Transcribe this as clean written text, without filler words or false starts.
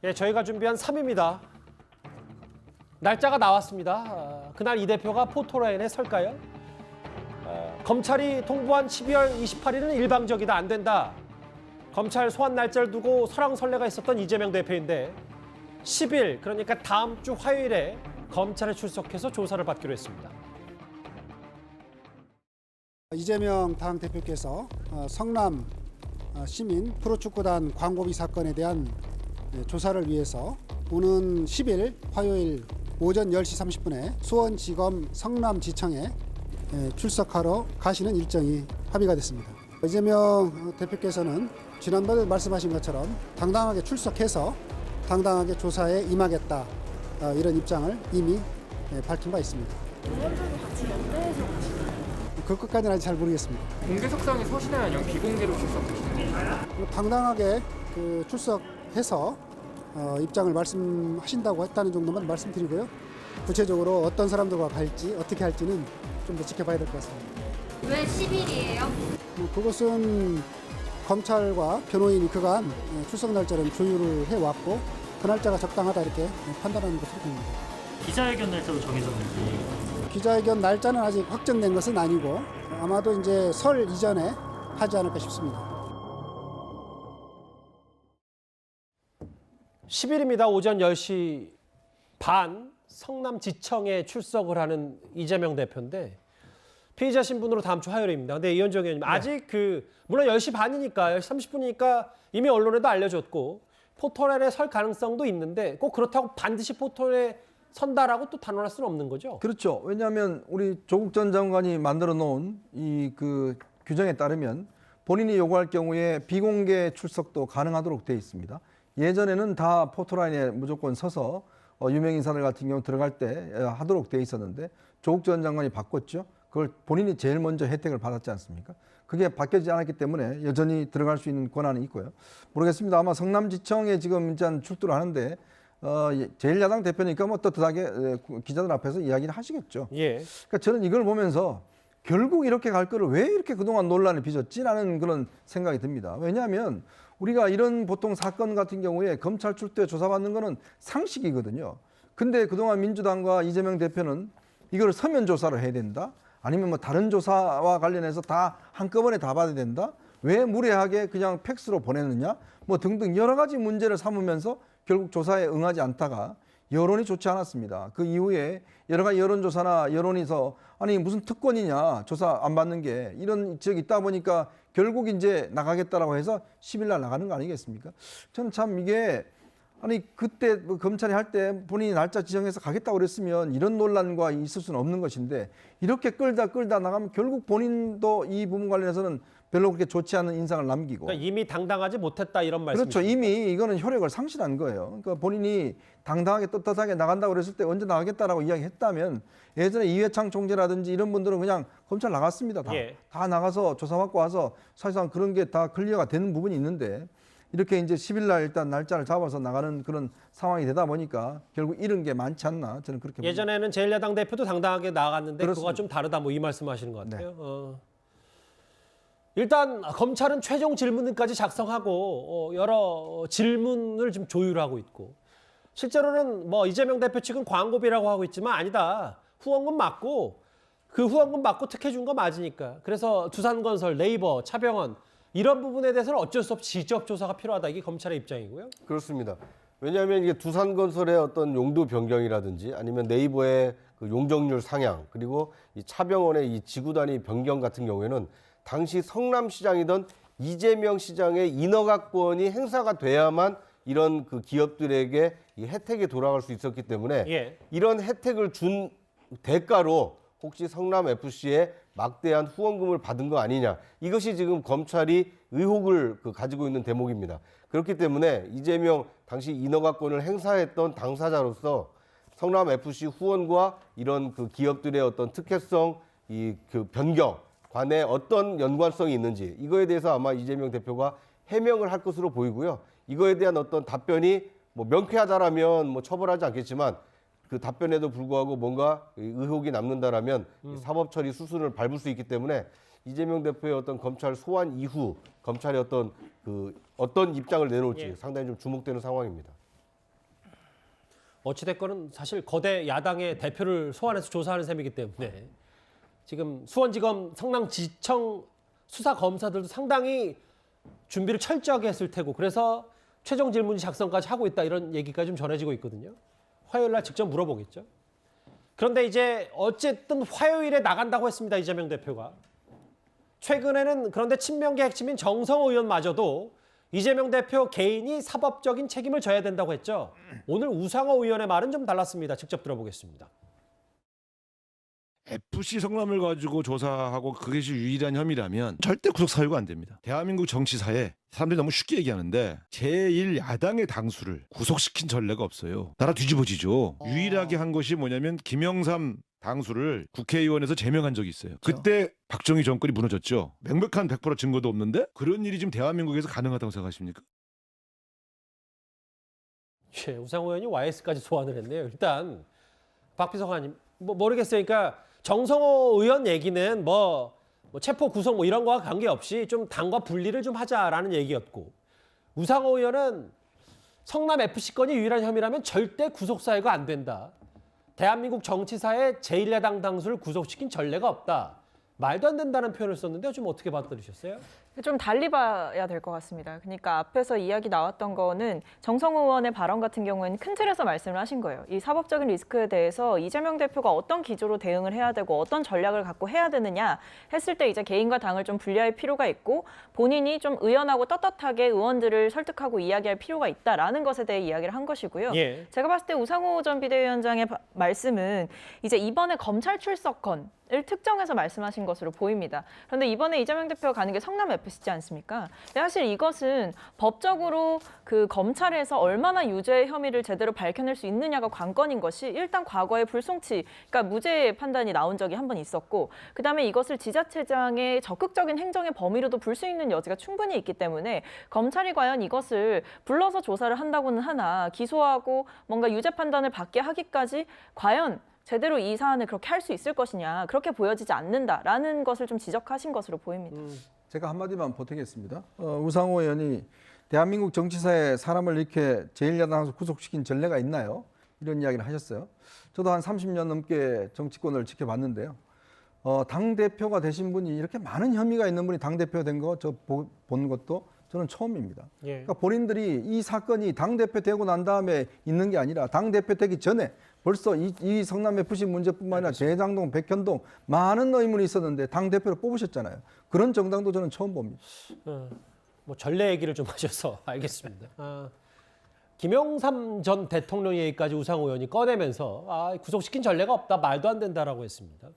예, 저희가 준비한 3위입니다. 날짜가 나왔습니다. 그날 이 대표가 포토라인에 설까요? 검찰이 통보한 12월 28일은 일방적이다, 안 된다. 검찰 소환 날짜를 두고 설왕설래가 있었던 이재명 대표인데 10일, 그러니까 다음 주 화요일에 검찰에 출석해서 조사를 받기로 했습니다. 이재명 당대표께서 성남 시민 프로축구단 광고비 사건에 대한 조사를 위해서 오는 10일 화요일 오전 10시 30분에 수원지검 성남지청에 출석하러 가시는 일정이 합의가 됐습니다. 이재명 대표께서는 지난번에 말씀하신 것처럼 당당하게 출석해서 당당하게 조사에 임하겠다, 이런 입장을 이미 밝힌 바 있습니다. 의원들도 같이 연대해서 가시나요? 그 끝까지는 아직 잘 모르겠습니다. 공개석상에 서시나요? 아니면 비공개로 출석하시나요? 당당하게 출석해서 입장을 말씀하신다고 했다는 정도만 말씀드리고요. 구체적으로 어떤 사람들과 갈지 어떻게 할지는 좀 더 지켜봐야 될 것 같습니다. 왜 10일이에요? 그것은 검찰과 변호인이 그간 출석 날짜를 조율을 해왔고 그 날짜가 적당하다 이렇게 판단하는 것으로 보입니다. 기자회견 날짜도 정해졌는지. 기자회견 날짜는 아직 확정된 것은 아니고 아마도 이제 설 이전에 하지 않을까 싶습니다. 10일입니다. 오전 10시 반 성남지청에 출석을 하는 이재명 대표인데 피의자 신분으로 다음 주 화요일입니다. 근데 이현정 의원님 아직 물론 10시 반이니까 10시 30분이니까 이미 언론에도 알려졌고 포털에 설 가능성도 있는데 꼭 그렇다고 반드시 포털에 선다라고 또 단언할 수는 없는 거죠. 그렇죠. 왜냐하면 우리 조국 전 장관이 만들어 놓은 이 규정에 따르면 본인이 요구할 경우에 비공개 출석도 가능하도록 되어 있습니다. 예전에는 다 포토라인에 무조건 서서 유명 인사들 같은 경우 들어갈 때 하도록 되어 있었는데 조국 전 장관이 바꿨죠. 그걸 본인이 제일 먼저 혜택을 받았지 않습니까? 그게 바뀌지 않았기 때문에 여전히 들어갈 수 있는 권한이 있고요. 모르겠습니다. 아마 성남지청에 지금 일단 출두를 하는데 제1야당 대표니까 뭐 떳떳하게 기자들 앞에서 이야기를 하시겠죠. 예. 그러니까 저는 이걸 보면서 결국 이렇게 갈 거를 왜 이렇게 그동안 논란을 빚었지라는 그런 생각이 듭니다. 왜냐하면 우리가 이런 보통 사건 같은 경우에 검찰 출두에 조사받는 거는 상식이거든요. 근데 그동안 민주당과 이재명 대표는 이걸 서면 조사를 해야 된다. 아니면 뭐 다른 조사와 관련해서 다 한꺼번에 다 받아야 된다. 왜 무례하게 그냥 팩스로 보냈느냐. 뭐 등등 여러 가지 문제를 삼으면서 결국 조사에 응하지 않다가 여론이 좋지 않았습니다. 그 이후에 여러 가지 여론조사나 여론에서 아니 무슨 특권이냐 조사 안 받는 게 이런 지역이 있다 보니까 결국 이제 나가겠다라고 해서 10일 날 나가는 거 아니겠습니까? 저는 참 이게 아니 그때 검찰이 할 때 본인이 날짜 지정해서 가겠다고 그랬으면 이런 논란과 있을 수는 없는 것인데 이렇게 끌다 나가면 결국 본인도 이 부분 관련해서는 별로 그렇게 좋지 않은 인상을 남기고 그러니까 이미 당당하지 못했다 이런 말씀이죠. 그렇죠. 이미 이거는 효력을 상실한 거예요. 그러니까 본인이 당당하게 떳떳하게 나간다고 그랬을 때 언제 나가겠다라고 이야기했다면 예전에 이회창 총재라든지 이런 분들은 그냥 검찰 나갔습니다. 다 나가서 조사받고 와서 사실상 그런 게 다 클리어가 되는 부분이 있는데 이렇게 이제 10일 날 일단 날짜를 잡아서 나가는 그런 상황이 되다 보니까 결국 이런 게 많지 않나 저는 그렇게 봅니다. 예전에는 제1야당 대표도 당당하게 나갔는데 그렇습니다. 그거가 좀 다르다 뭐 이 말씀하시는 것 같아요. 네. 일단 검찰은 최종 질문까지 작성하고 여러 질문을 좀 조율하고 있고 실제로는 뭐 이재명 대표 측은 광고비라고 하고 있지만 아니다. 후원금 맞고 그 후원금 맞고 특혜 준 거 맞으니까. 그래서 두산건설, 네이버, 차병원 이런 부분에 대해서는 어쩔 수 없이 지적 조사가 필요하다. 이게 검찰의 입장이고요. 그렇습니다. 왜냐하면 이게 두산건설의 어떤 용도 변경이라든지 아니면 네이버의 그 용적률 상향 그리고 이 차병원의 이 지구 단위 변경 같은 경우에는 당시 성남시장이던 이재명 시장의 인허가권이 행사가 돼야만 이런 그 기업들에게 이 혜택이 돌아갈 수 있었기 때문에 이런 혜택을 준 대가로 혹시 성남FC에 막대한 후원금을 받은 거 아니냐. 이것이 지금 검찰이 의혹을 가지고 있는 대목입니다. 그렇기 때문에 이재명 당시 인허가권을 행사했던 당사자로서 성남FC 후원과 이런 그 기업들의 어떤 특혜성 변경 관에 어떤 연관성이 있는지 이거에 대해서 아마 이재명 대표가 해명을 할 것으로 보이고요. 이거에 대한 어떤 답변이 뭐 명쾌하다라면 뭐 처벌하지 않겠지만 그 답변에도 불구하고 뭔가 의혹이 남는다라면 사법 처리 수순을 밟을 수 있기 때문에 이재명 대표의 어떤 검찰 소환 이후 검찰이 어떤 입장을 내놓을지 상당히 좀 주목되는 상황입니다. 어찌됐건 사실 거대 야당의 대표를 소환해서 조사하는 셈이기 때문에 지금 수원지검 성남지청 수사 검사들도 상당히 준비를 철저하게 했을 테고 그래서 최종 질문 작성까지 하고 있다 이런 얘기가 좀 전해지고 있거든요. 화요일 날 직접 물어보겠죠. 그런데 이제 어쨌든 화요일에 나간다고 했습니다. 이재명 대표가. 최근에는 그런데 친명계 핵심인 정성호 의원마저도 이재명 대표 개인이 사법적인 책임을 져야 된다고 했죠. 오늘 우상호 의원의 말은 좀 달랐습니다. 직접 들어보겠습니다. FC 성남을 가지고 조사하고 그것이 유일한 혐의라면 절대 구속 사유가 안 됩니다. 대한민국 정치사에 사람들이 너무 쉽게 얘기하는데 제1야당의 당수를 구속시킨 전례가 없어요. 나라 뒤집어지죠. 유일하게 한 것이 뭐냐면 김영삼 당수를 국회의원에서 제명한 적이 있어요. 그때 박정희 정권이 무너졌죠. 명백한 100% 증거도 없는데 그런 일이 지금 대한민국에서 가능하다고 생각하십니까? 예, 우상호 의원이 YS까지 소환을 했네요. 일단 박 비서관님 모르겠어요. 그러니까 정성호 의원 얘기는 뭐 체포 구속 뭐 이런 거와 관계없이 좀 당과 분리를 좀 하자라는 얘기였고 우상호 의원은 성남 FC 건이 유일한 혐의라면 절대 구속 사유가 안 된다. 대한민국 정치사에 제1야당 당수를 구속시킨 전례가 없다. 말도 안 된다는 표현을 썼는데 좀 어떻게 받아들이셨어요? 좀 달리 봐야 될 것 같습니다. 그러니까 앞에서 이야기 나왔던 거는 정성호 의원의 발언 같은 경우에는 큰 틀에서 말씀을 하신 거예요. 이 사법적인 리스크에 대해서 이재명 대표가 어떤 기조로 대응을 해야 되고 어떤 전략을 갖고 해야 되느냐 했을 때 이제 개인과 당을 좀 분리할 필요가 있고 본인이 좀 의연하고 떳떳하게 의원들을 설득하고 이야기할 필요가 있다라는 것에 대해 이야기를 한 것이고요. 예. 제가 봤을 때 우상호 전 비대위원장의 말씀은 이제 이번에 검찰 출석 건 을 특정해서 말씀하신 것으로 보입니다. 그런데 이번에 이재명 대표가 가는 게 성남 FC지 않습니까? 사실 이것은 법적으로 그 검찰에서 얼마나 유죄 혐의를 제대로 밝혀낼 수 있느냐가 관건인 것이 일단 과거에 불송치, 그러니까 무죄 판단이 나온 적이 한 번 있었고 그다음에 이것을 지자체장의 적극적인 행정의 범위로도 볼 수 있는 여지가 충분히 있기 때문에 검찰이 과연 이것을 불러서 조사를 한다고는 하나 기소하고 뭔가 유죄 판단을 받게 하기까지 과연 제대로 이 사안을 그렇게 할 수 있을 것이냐 그렇게 보여지지 않는다라는 것을 좀 지적하신 것으로 보입니다. 제가 한마디만 보태겠습니다. 우상호 의원이 대한민국 정치사에 사람을 이렇게 제1야당에서 구속시킨 전례가 있나요? 이런 이야기를 하셨어요. 저도 한 30년 넘게 정치권을 지켜봤는데요. 당대표가 되신 분이 이렇게 많은 혐의가 있는 분이 당대표가 된 거 저 본 것도 저는 처음입니다. 예. 그러니까 본인들이 이 사건이 당대표 되고 난 다음에 있는 게 아니라 당대표 되기 전에 벌써 이 성남 FC 문제뿐만 아니라 대장동, 백현동 많은 의문이 있었는데 당대표를 뽑으셨잖아요. 그런 정당도 저는 처음 봅니다. 뭐 전례 얘기를 좀 하셔서 알겠습니다. 김영삼 전 대통령 얘기까지 우상호 의원이 꺼내면서 구속시킨 전례가 없다, 말도 안 된다라고 했습니다.